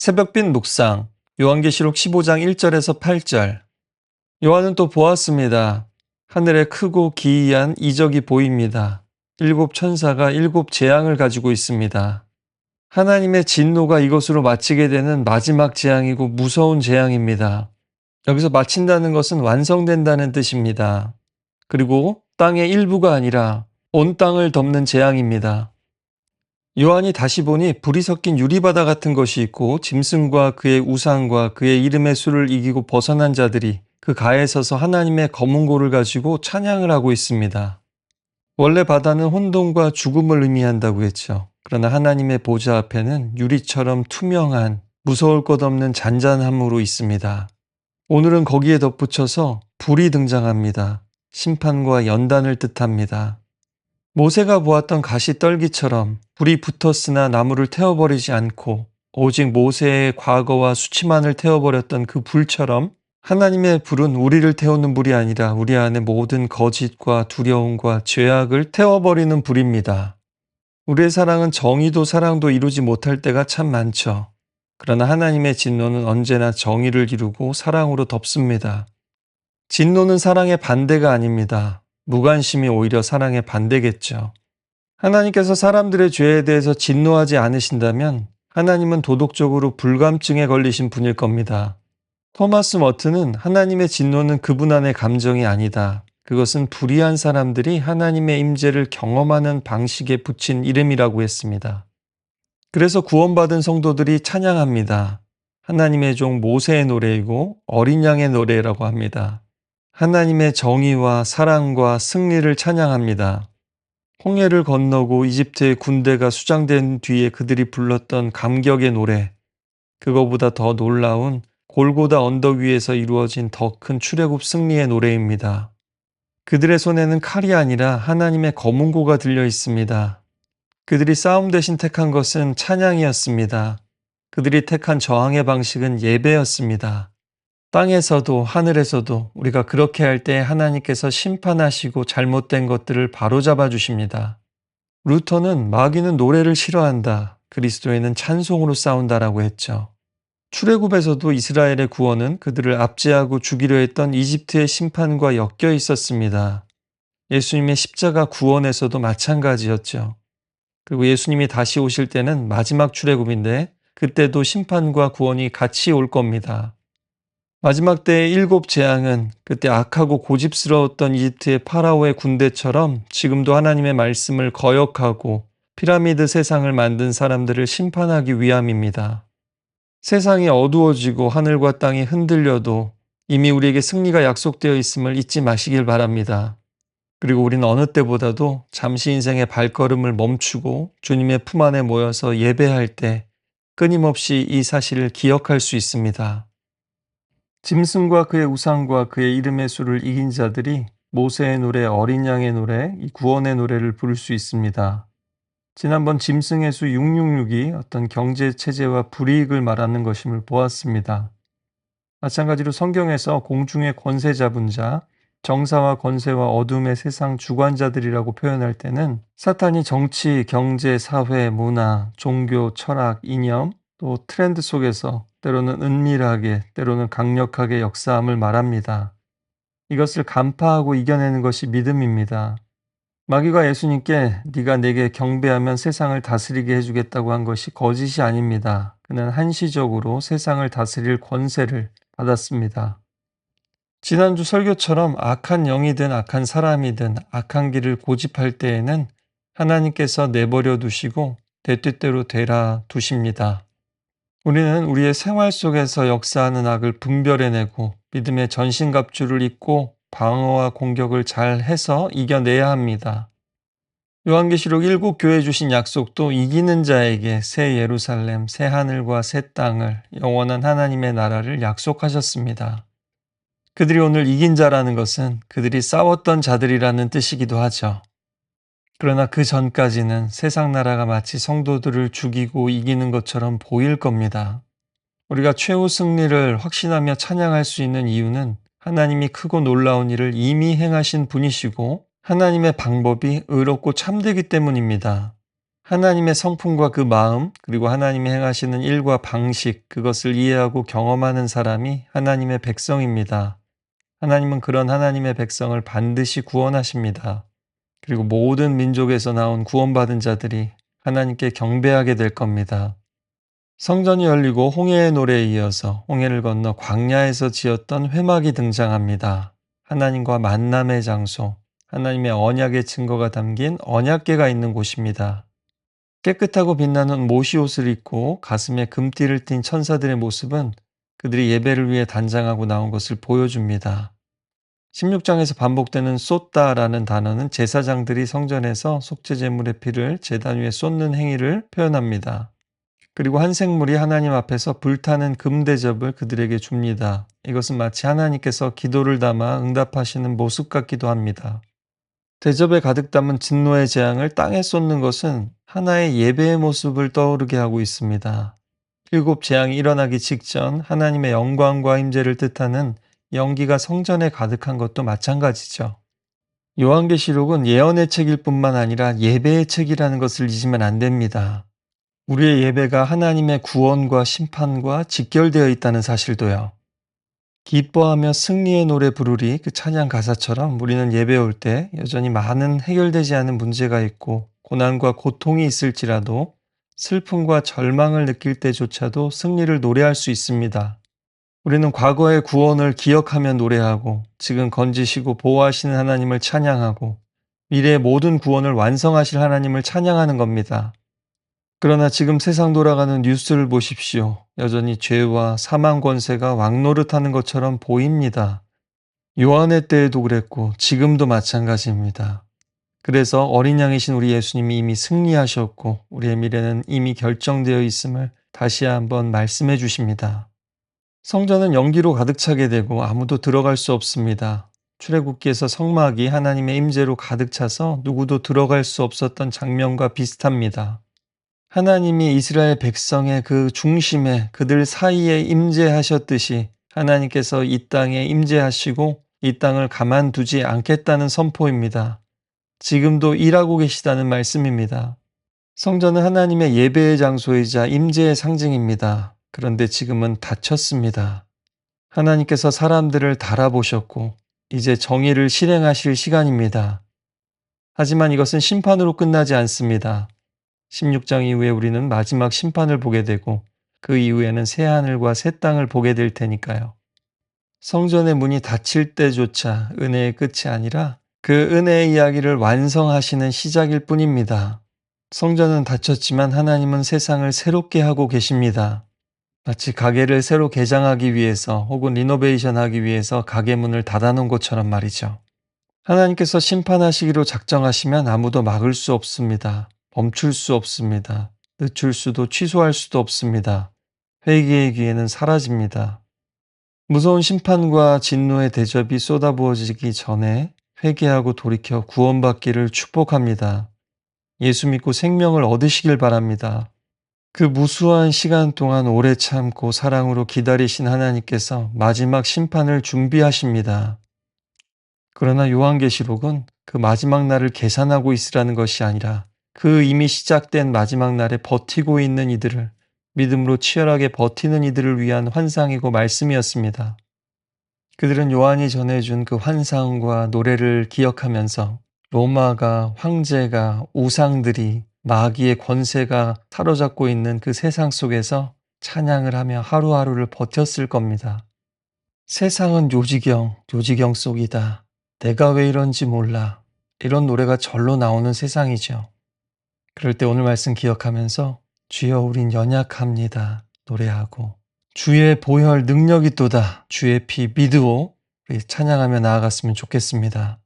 새벽빛 묵상, 요한계시록 15장 1절에서 8절. 요한은 또 보았습니다. 하늘에 크고 기이한 이적이 보입니다. 일곱 천사가 일곱 재앙을 가지고 있습니다. 하나님의 진노가 이것으로 마치게 되는 마지막 재앙이고 무서운 재앙입니다. 여기서 마친다는 것은 완성된다는 뜻입니다. 그리고 땅의 일부가 아니라 온 땅을 덮는 재앙입니다. 요한이 다시 보니 불이 섞인 유리바다 같은 것이 있고 짐승과 그의 우상과 그의 이름의 수를 이기고 벗어난 자들이 그 가에 서서 하나님의 검은 고를 가지고 찬양을 하고 있습니다. 원래 바다는 혼돈과 죽음을 의미한다고 했죠. 그러나 하나님의 보좌 앞에는 유리처럼 투명한 무서울 것 없는 잔잔함으로 있습니다. 오늘은 거기에 덧붙여서 불이 등장합니다. 심판과 연단을 뜻합니다. 모세가 보았던 가시떨기처럼 불이 붙었으나 나무를 태워버리지 않고 오직 모세의 과거와 수치만을 태워버렸던 그 불처럼 하나님의 불은 우리를 태우는 불이 아니라 우리 안에 모든 거짓과 두려움과 죄악을 태워버리는 불입니다. 우리의 사랑은 정의도 사랑도 이루지 못할 때가 참 많죠. 그러나 하나님의 진노는 언제나 정의를 이루고 사랑으로 덮습니다. 진노는 사랑의 반대가 아닙니다. 무관심이 오히려 사랑의 반대겠죠. 하나님께서 사람들의 죄에 대해서 진노하지 않으신다면 하나님은 도덕적으로 불감증에 걸리신 분일 겁니다. 토마스 머튼은 하나님의 진노는 그분 안의 감정이 아니다. 그것은 불의한 사람들이 하나님의 임재를 경험하는 방식에 붙인 이름이라고 했습니다. 그래서 구원받은 성도들이 찬양합니다. 하나님의 종 모세의 노래이고 어린 양의 노래라고 합니다. 하나님의 정의와 사랑과 승리를 찬양합니다. 홍해를 건너고 이집트의 군대가 수장된 뒤에 그들이 불렀던 감격의 노래, 그거보다 더 놀라운 골고다 언덕 위에서 이루어진 더 큰 출애굽 승리의 노래입니다. 그들의 손에는 칼이 아니라 하나님의 검은 고가 들려 있습니다. 그들이 싸움 대신 택한 것은 찬양이었습니다. 그들이 택한 저항의 방식은 예배였습니다. 땅에서도 하늘에서도 우리가 그렇게 할 때 하나님께서 심판하시고 잘못된 것들을 바로잡아 주십니다. 루터는 마귀는 노래를 싫어한다. 그리스도인은 찬송으로 싸운다라고 했죠. 출애굽에서도 이스라엘의 구원은 그들을 압제하고 죽이려 했던 이집트의 심판과 엮여 있었습니다. 예수님의 십자가 구원에서도 마찬가지였죠. 그리고 예수님이 다시 오실 때는 마지막 출애굽인데 그때도 심판과 구원이 같이 올 겁니다. 마지막 때의 일곱 재앙은 그때 악하고 고집스러웠던 이집트의 파라오의 군대처럼 지금도 하나님의 말씀을 거역하고 피라미드 세상을 만든 사람들을 심판하기 위함입니다. 세상이 어두워지고 하늘과 땅이 흔들려도 이미 우리에게 승리가 약속되어 있음을 잊지 마시길 바랍니다. 그리고 우리는 어느 때보다도 잠시 인생의 발걸음을 멈추고 주님의 품 안에 모여서 예배할 때 끊임없이 이 사실을 기억할 수 있습니다. 짐승과 그의 우상과 그의 이름의 수를 이긴 자들이 모세의 노래, 어린 양의 노래, 이 구원의 노래를 부를 수 있습니다. 지난번 짐승의 수 666이 어떤 경제 체제와 불이익을 말하는 것임을 보았습니다. 마찬가지로 성경에서 공중의 권세 잡은 자, 정사와 권세와 어둠의 세상 주관자들이라고 표현할 때는 사탄이 정치, 경제, 사회, 문화, 종교, 철학, 이념, 또 트렌드 속에서 때로는 은밀하게, 때로는 강력하게 역사함을 말합니다. 이것을 간파하고 이겨내는 것이 믿음입니다. 마귀가 예수님께 네가 내게 경배하면 세상을 다스리게 해주겠다고 한 것이 거짓이 아닙니다. 그는 한시적으로 세상을 다스릴 권세를 받았습니다. 지난주 설교처럼 악한 영이든 악한 사람이든 악한 길을 고집할 때에는 하나님께서 내버려 두시고 내 뜻대로 되라 두십니다. 우리는 우리의 생활 속에서 역사하는 악을 분별해내고 믿음의 전신갑주를 입고 방어와 공격을 잘 해서 이겨내야 합니다. 요한계시록 7교회에 주신 약속도 이기는 자에게 새 예루살렘, 새 하늘과 새 땅을, 영원한 하나님의 나라를 약속하셨습니다. 그들이 오늘 이긴 자라는 것은 그들이 싸웠던 자들이라는 뜻이기도 하죠. 그러나 그 전까지는 세상 나라가 마치 성도들을 죽이고 이기는 것처럼 보일 겁니다. 우리가 최후 승리를 확신하며 찬양할 수 있는 이유는 하나님이 크고 놀라운 일을 이미 행하신 분이시고 하나님의 방법이 의롭고 참되기 때문입니다. 하나님의 성품과 그 마음, 그리고 하나님이 행하시는 일과 방식, 그것을 이해하고 경험하는 사람이 하나님의 백성입니다. 하나님은 그런 하나님의 백성을 반드시 구원하십니다. 그리고 모든 민족에서 나온 구원받은 자들이 하나님께 경배하게 될 겁니다. 성전이 열리고 홍해의 노래에 이어서 홍해를 건너 광야에서 지었던 회막이 등장합니다. 하나님과 만남의 장소, 하나님의 언약의 증거가 담긴 언약궤가 있는 곳입니다. 깨끗하고 빛나는 모시옷을 입고 가슴에 금띠를 띤 천사들의 모습은 그들이 예배를 위해 단장하고 나온 것을 보여줍니다. 16장에서 반복되는 쏟다라는 단어는 제사장들이 성전에서 속죄제물의 피를 제단 위에 쏟는 행위를 표현합니다. 그리고 한 생물이 하나님 앞에서 불타는 금대접을 그들에게 줍니다. 이것은 마치 하나님께서 기도를 담아 응답하시는 모습 같기도 합니다. 대접에 가득 담은 진노의 재앙을 땅에 쏟는 것은 하나의 예배의 모습을 떠오르게 하고 있습니다. 7 재앙이 일어나기 직전 하나님의 영광과 임재를 뜻하는 연기가 성전에 가득한 것도 마찬가지죠. 요한계시록은 예언의 책일 뿐만 아니라 예배의 책이라는 것을 잊으면 안 됩니다. 우리의 예배가 하나님의 구원과 심판과 직결되어 있다는 사실도요. 기뻐하며 승리의 노래 부르리, 그 찬양 가사처럼 우리는 예배 올 때 여전히 많은 해결되지 않은 문제가 있고 고난과 고통이 있을지라도 슬픔과 절망을 느낄 때조차도 승리를 노래할 수 있습니다. 우리는 과거의 구원을 기억하며 노래하고 지금 건지시고 보호하시는 하나님을 찬양하고 미래의 모든 구원을 완성하실 하나님을 찬양하는 겁니다. 그러나 지금 세상 돌아가는 뉴스를 보십시오. 여전히 죄와 사망 권세가 왕노릇하는 것처럼 보입니다. 요한의 때에도 그랬고 지금도 마찬가지입니다. 그래서 어린 양이신 우리 예수님이 이미 승리하셨고 우리의 미래는 이미 결정되어 있음을 다시 한번 말씀해 주십니다. 성전은 연기로 가득 차게 되고 아무도 들어갈 수 없습니다. 출애굽기에서 성막이 하나님의 임재로 가득 차서 누구도 들어갈 수 없었던 장면과 비슷합니다. 하나님이 이스라엘 백성의 그 중심에 그들 사이에 임재하셨듯이 하나님께서 이 땅에 임재하시고 이 땅을 가만두지 않겠다는 선포입니다. 지금도 일하고 계시다는 말씀입니다. 성전은 하나님의 예배의 장소이자 임재의 상징입니다. 그런데 지금은 닫혔습니다. 하나님께서 사람들을 달아보셨고 이제 정의를 실행하실 시간입니다. 하지만 이것은 심판으로 끝나지 않습니다. 16장 이후에 우리는 마지막 심판을 보게 되고 그 이후에는 새 하늘과 새 땅을 보게 될 테니까요. 성전의 문이 닫힐 때조차 은혜의 끝이 아니라 그 은혜의 이야기를 완성하시는 시작일 뿐입니다. 성전은 닫혔지만 하나님은 세상을 새롭게 하고 계십니다. 마치 가게를 새로 개장하기 위해서 혹은 리노베이션 하기 위해서 가게 문을 닫아놓은 것처럼 말이죠. 하나님께서 심판하시기로 작정하시면 아무도 막을 수 없습니다. 멈출 수 없습니다. 늦출 수도 취소할 수도 없습니다. 회개의 기회는 사라집니다. 무서운 심판과 진노의 대접이 쏟아부어지기 전에 회개하고 돌이켜 구원받기를 축복합니다. 예수 믿고 생명을 얻으시길 바랍니다. 그 무수한 시간 동안 오래 참고 사랑으로 기다리신 하나님께서 마지막 심판을 준비하십니다. 그러나 요한계시록은 그 마지막 날을 계산하고 있으라는 것이 아니라 그 이미 시작된 마지막 날에 버티고 있는 이들을, 믿음으로 치열하게 버티는 이들을 위한 환상이고 말씀이었습니다. 그들은 요한이 전해준 그 환상과 노래를 기억하면서 로마가, 황제가, 우상들이, 마귀의 권세가 사로잡고 있는 그 세상 속에서 찬양을 하며 하루하루를 버텼을 겁니다. 세상은 요지경 속이다. 내가 왜 이런지 몰라. 이런 노래가 절로 나오는 세상이죠. 그럴 때 오늘 말씀 기억하면서 주여 우린 연약합니다. 노래하고 주의 보혈 능력이 또다. 주의 피 믿으오. 우리 찬양하며 나아갔으면 좋겠습니다.